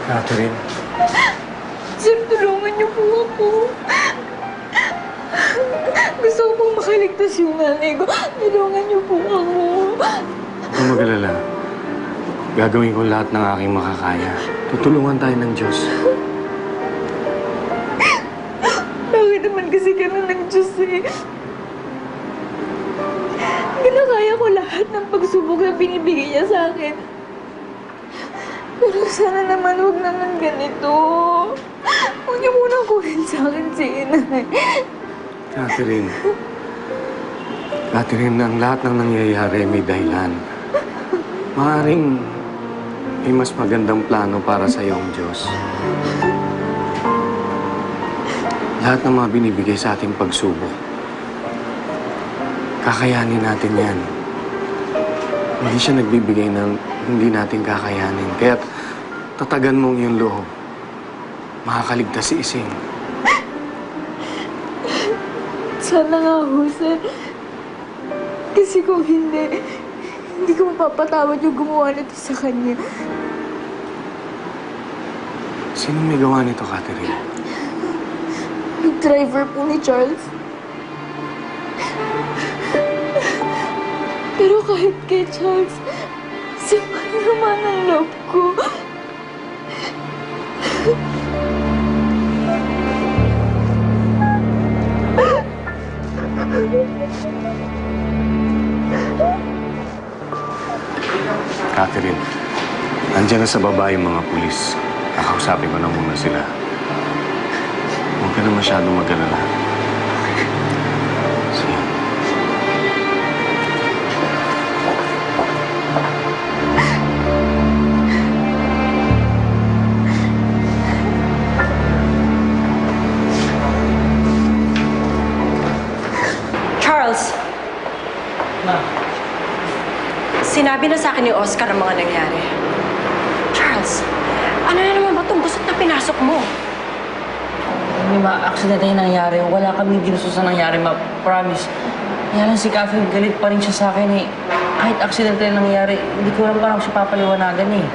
Catherine. Sir, tulungan niyo po ako. Gusto ko pong makaligtas yung nanay ko. Tulungan niyo po ako. Huwag mag-alala. Gagawin ko lahat ng aking makakaya. Tutulungan tayo ng Diyos. Bakit naman kasi ganun ng Diyos eh? Ginakaya ko lahat ng pagsubok na binibigay niya sa akin. Pero sana naman huwag naman ganito. Huwag niyo muna kunin sa akin si Inay. Catherine. Catherine, ang lahat ng nangyayari may dahilan. Maaaring may mas magandang plano para sa iyong Diyos. Lahat ng mga binibigay sa ating pagsubok, kakayanin natin yan. Hindi siya nagbibigay ng hindi natin kakayanin. Kaya tatagan mong yung loob. Makakaligtas si Ising. Sana nga ho, sir. Kasi kung hindi ko mapapatawad yung gumawa nito sa kanya. Sino may gawa nito, Catherine? Yung driver po ni Charles. Pero kahit kay Charles, sama naman ang loob ko. Catherine, nandiyan na sa baba yung mga pulis. Kakausapin ko na muna sila. Huwag ka na masyadong mag-alala. Sige. Charles! Ma, Sinabi na sa akin ni Oscar ang mga nangyari. Charles, ano na naman ba itong gusot na pinasok mo? hindi ma, accident na yung nangyari. Wala kaming ginusto sa nangyari, ma. Promise. Kaya lang si Catherine, galit pa rin siya sa akin eh. Kahit accident na yung nangyari, hindi ko alam parang siya papaliwanagan eh.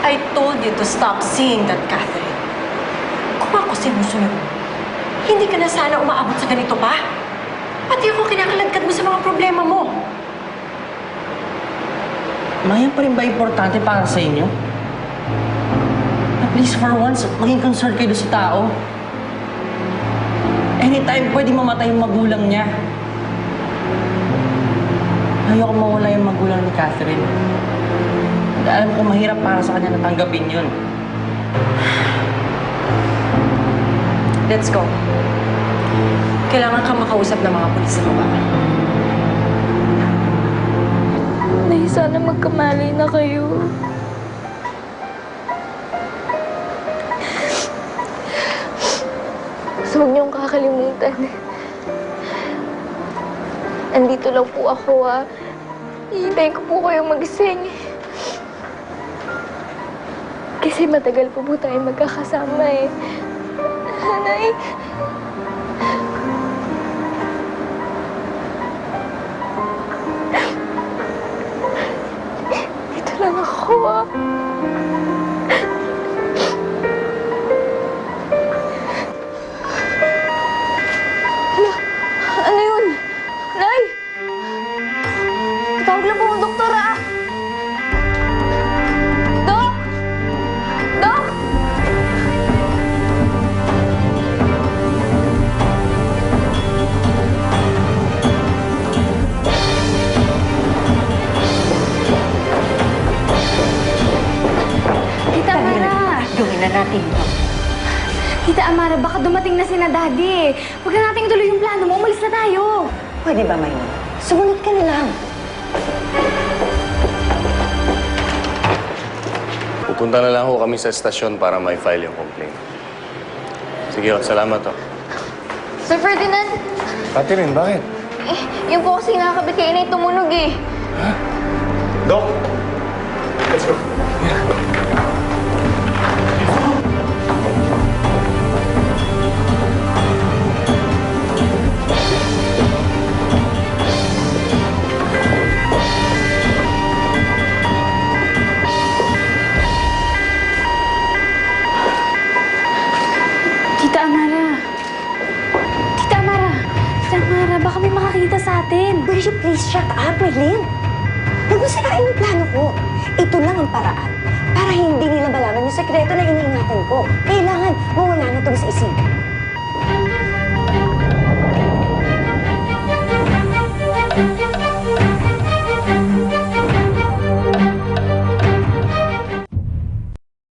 I told you to stop seeing that, Catherine. Kung ako sinusunod, hindi ka na sana umaabot sa ganito pa. Pati ako kinakaladkad mo sa mga problema mo. Ma, yan pa rin ba importante para sa inyo? At least for once, maging concerned kayo sa tao. Anytime pwede mamatay yung magulang niya. Ayoko mawala yung magulang ni Catherine. At alam ko mahirap para sa kanya natanggapin yun. Let's go. Kailangan ka makausap ng mga pulis sa baba. Nay, sana magkamali na kayo. So, huwag niyong kakalimutan. Andito lang po ako, ah. Hihintayin ko po kayong magising. Kasi matagal po tayo magkakasama eh. Nay. Dito lang ako, ah. Ano yun? Nay! Tawag lang po ang doktor, ah! Dok! Dok! Tita Amara! Gawin na natin ito. Tita Amara, baka dumating na sina Daddy. Huwag na natin ituloy yung plano mo. Umalis na tayo. Pwede ba, Maylin? Sumunod ka na lang. Pupunta na lang ho kami sa estasyon para may file yung complaint. Sige, salamat ho. Sir Ferdinand! Catherine, bakit? Eh, yung po kasi nakakabit kay Inay tumunog eh. Dok! Let's go. Amara, baka may makakita sa atin. Will you please shut up, Maylin? Huwag mo sirain yung plano ko. Ito lang ang paraan para hindi nila malaman yung sekreto na iniingatan ko. Kailangan mawala na itong si Ising.